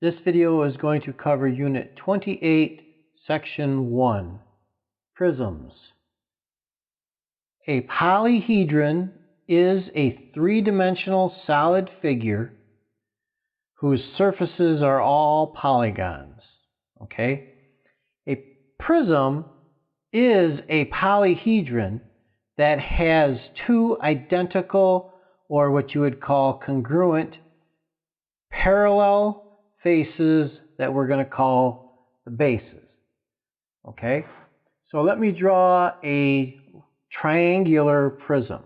This video is going to cover Unit 28, Section 1, Prisms. A polyhedron is a three-dimensional solid figure whose surfaces are all polygons. Okay? A prism is a polyhedron that has two identical, or what you would call congruent, parallel faces that we're going to call the bases. Okay? So let me draw a triangular prism.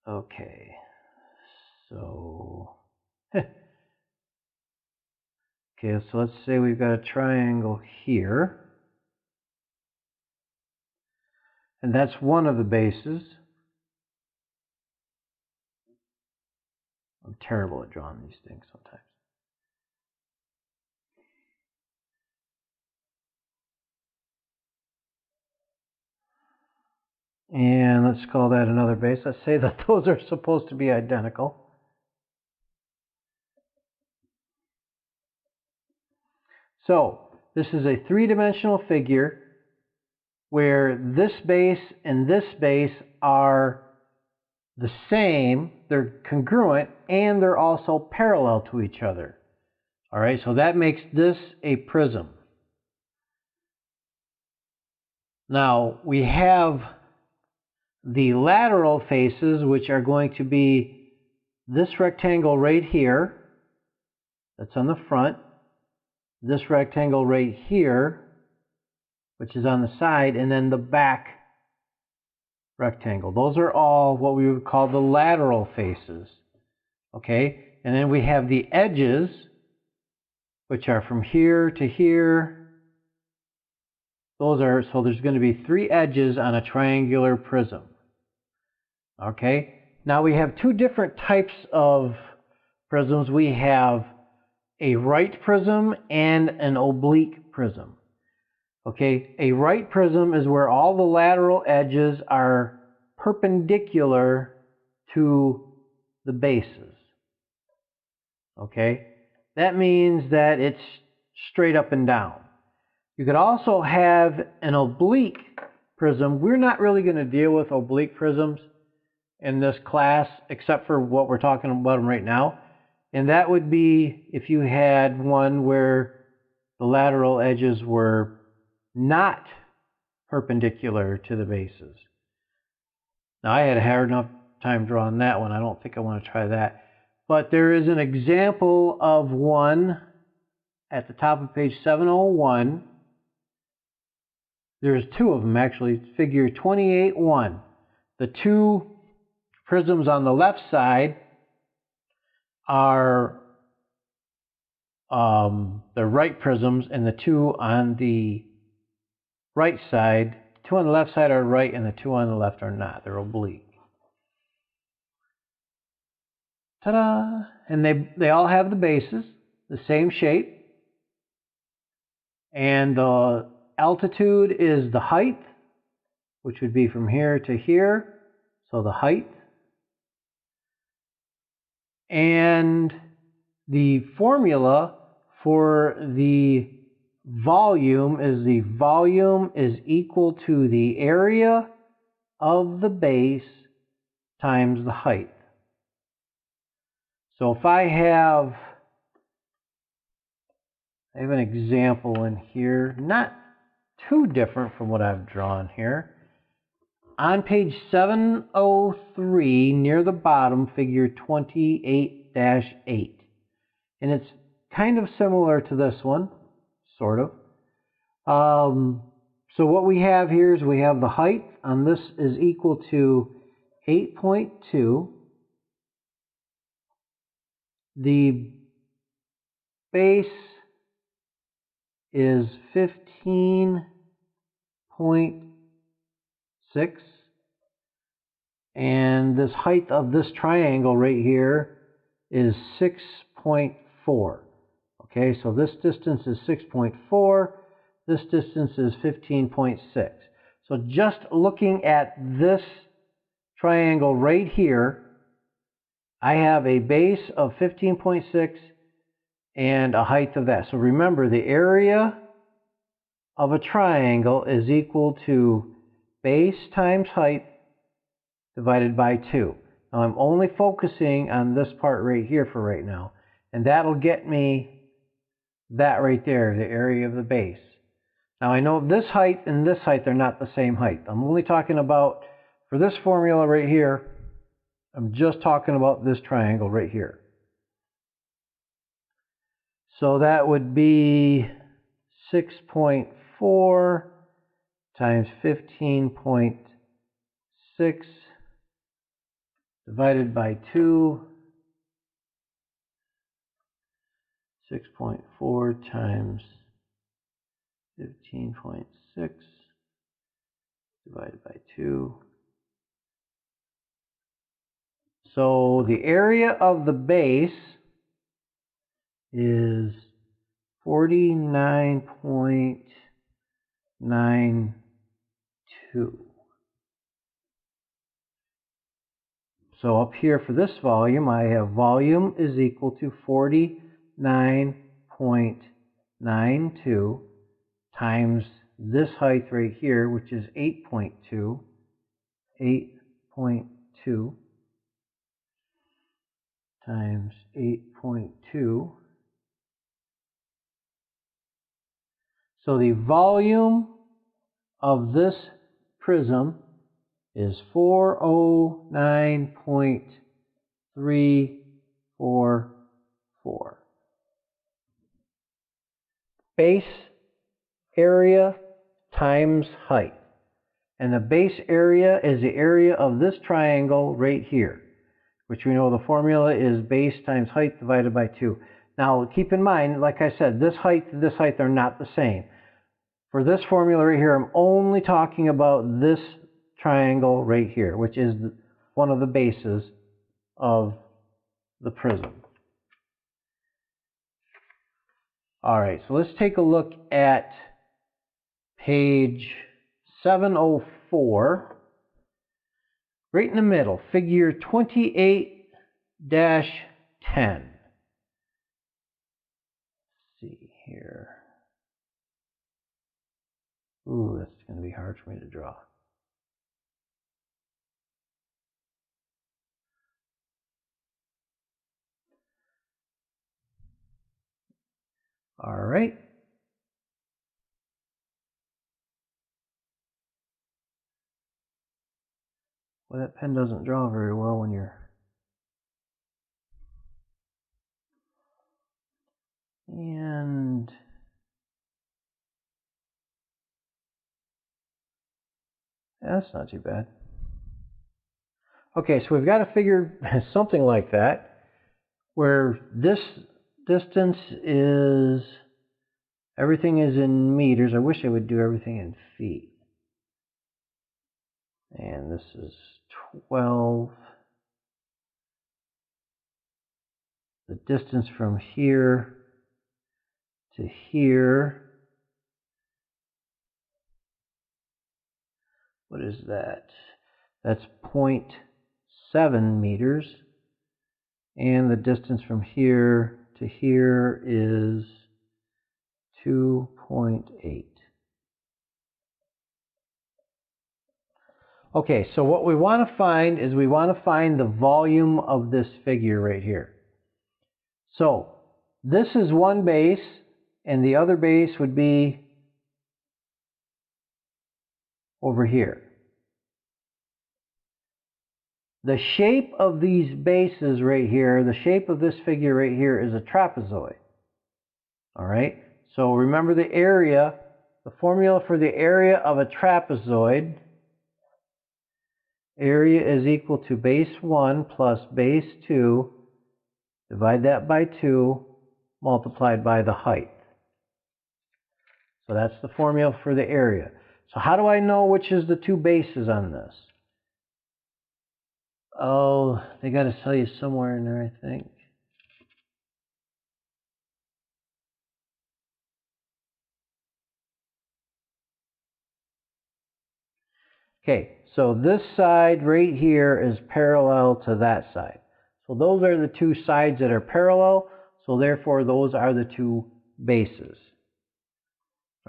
Okay. So okay, so let's say we've got a triangle here. And that's one of the bases. I'm terrible at drawing these things sometimes. And let's call that another base. Let's say that those are supposed to be identical. So this is a three-dimensional figure where this base and this base are the same, they're congruent, and they're also parallel to each other. All right, so that makes this a prism. Now we have the lateral faces, which are going to be this rectangle right here, that's on the front, this rectangle right here, which is on the side, and then the back rectangle. Those are all what we would call the lateral faces. Okay, and then we have the edges, which are from here to here. Those are, so there's going to be three edges on a triangular prism. Okay, now we have two different types of prisms. We have a right prism and an oblique prism. Okay, a right prism is where all the lateral edges are perpendicular to the bases. Okay, that means that it's straight up and down. You could also have an oblique prism. We're not really going to deal with oblique prisms in this class, except for what we're talking about them right now. And that would be if you had one where the lateral edges were not perpendicular to the bases. Now I had a hard enough time drawing that one. I don't think I want to try that. But there is an example of one at the top of page 701. There's two of them actually. Figure 28-1. The two prisms on the left side are the right prisms, and the two on the right side, two on the left side are right, and the two on the left are not. They're oblique. Ta-da! And they all have the bases, the same shape. And the altitude is the height, which would be from here to here. So the height. And the formula for the volume is equal to the area of the base times the height. So if I have an example in here, not too different from what I've drawn here. On page 703, near the bottom, figure 28-8. And it's kind of similar to this one, sort of. So what we have here is we have the height on this is equal to 8.2. The base is 15.6. And this height of this triangle right here is 6.4. Okay, so this distance is 6.4. This distance is 15.6. So just looking at this triangle right here, I have a base of 15.6 and a height of that. So remember, the area of a triangle is equal to base times height divided by 2. Now I'm only focusing on this part right here for right now, and that'll get me that right there, the area of the base. Now I know this height and this height are not the same height. I'm only talking about, for this formula right here, I'm just talking about this triangle right here. So that would be 6.4 times 15.6 divided by 2. 6.4 times 15.6 divided by 2. So the area of the base is 49.92. So up here for this volume, I have volume is equal to 49.92 times this height right here, which is 8.2. 8.2 times 8.2. So the volume of this prism is 409.344. Base area times height. And the base area is the area of this triangle right here, which we know the formula is base times height divided by 2. Now keep in mind, like I said, this height and this height are not the same. For this formula right here, I'm only talking about this triangle right here, which is one of the bases of the prism. All right, so let's take a look at page 704. Right in the middle, figure 28-10. Let's see here. Ooh, that's going to be hard for me to draw. All right. Well, that pen doesn't draw very well when you're... And... that's not too bad. Okay, so we've got to figure something like that, where this distance is, everything is in meters. I wish I would do everything in feet. And this is 12. The distance from here to here, what is that? That's 0.7 meters. And the distance from here to here is 2.8. Okay, so what we want to find is we want to find the volume of this figure right here. So this is one base, and the other base would be over here. The shape of these bases right here, the shape of this figure right here is a trapezoid. All right, so remember the area, the formula for the area of a trapezoid. Area is equal to base 1 plus base 2, divide that by 2, multiplied by the height. So that's the formula for the area. So how do I know which is the two bases on this? Oh, they got to tell you somewhere in there, I think. Okay, so this side right here is parallel to that side. So those are the two sides that are parallel. so therefore those are the two bases.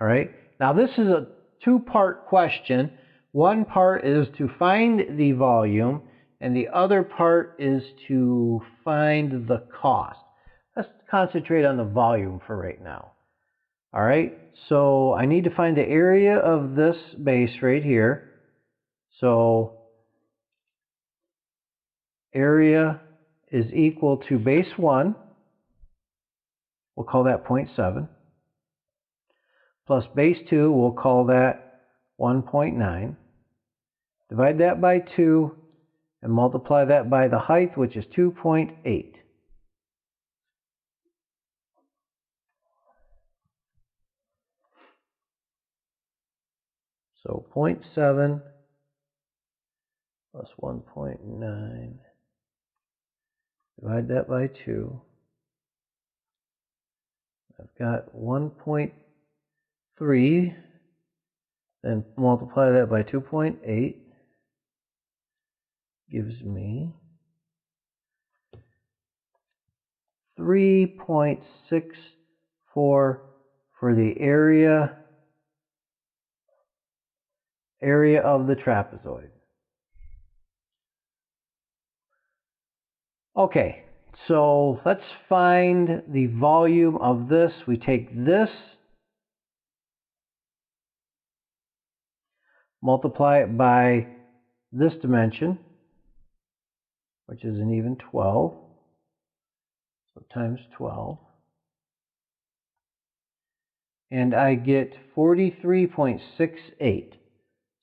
All right, now this is a two-part question. One part is to find the volume, and the other part is to find the cost. Let's concentrate on the volume for right now. All right, so I need to find the area of this base right here. So area is equal to base 1, we'll call that 0.7, plus base 2, we'll call that 1.9. Divide that by 2 and multiply that by the height, which is 2.8. So 0.7 plus 1.9. Divide that by 2. I've got 1.3. Then multiply that by 2.8. Gives me 3.64 for the area of the trapezoid. Okay, so let's find the volume of this. We take this, multiply it by this dimension, which is an even 12, so times 12. And I get 43.68.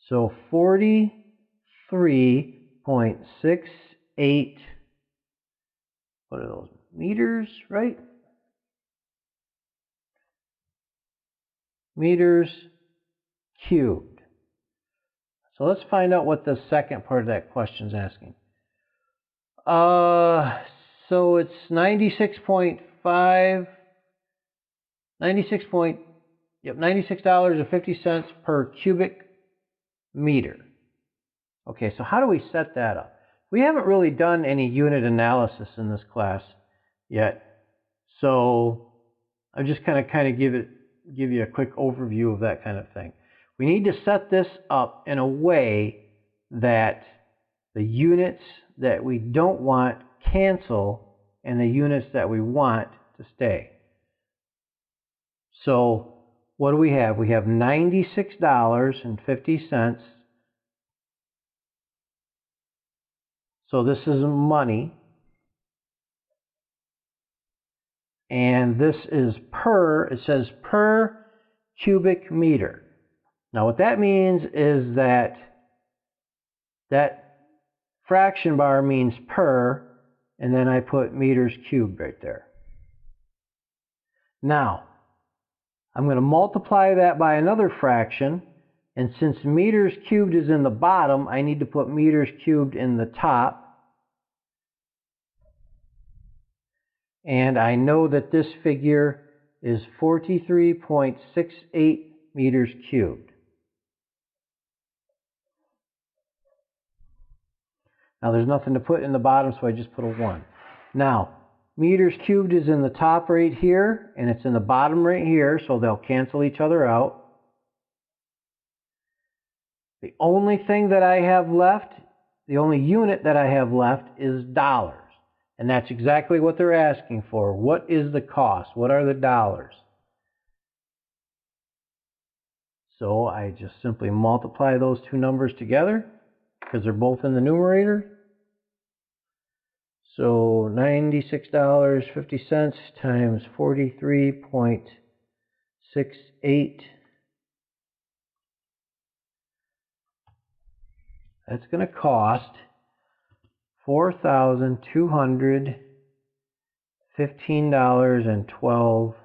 So 43.68, what are those, meters, right? Meters cubed. So let's find out what the second part of that question is asking. So it's $96.50 per cubic meter. Okay, so how do we set that up? We haven't really done any unit analysis in this class yet, so I'm just kind of give you a quick overview of that kind of thing. We need to set this up in a way that the units that we don't want cancel and the units that we want to stay. So what do we have? We have $96.50. So this is money. And this is it says per cubic meter. Now what that means is that fraction bar means per, and then I put meters cubed right there. Now, I'm going to multiply that by another fraction, and since meters cubed is in the bottom, I need to put meters cubed in the top. And I know that this figure is 43.68 meters cubed. Now there's nothing to put in the bottom, so I just put a 1. Now, meters cubed is in the top right here, and it's in the bottom right here, so they'll cancel each other out. The only thing that I have left, the only unit that I have left is dollars. And that's exactly what they're asking for. What is the cost? What are the dollars? So I just simply multiply those two numbers together because they're both in the numerator. So $96.50 times 43.68. That's going to cost $4,215.12.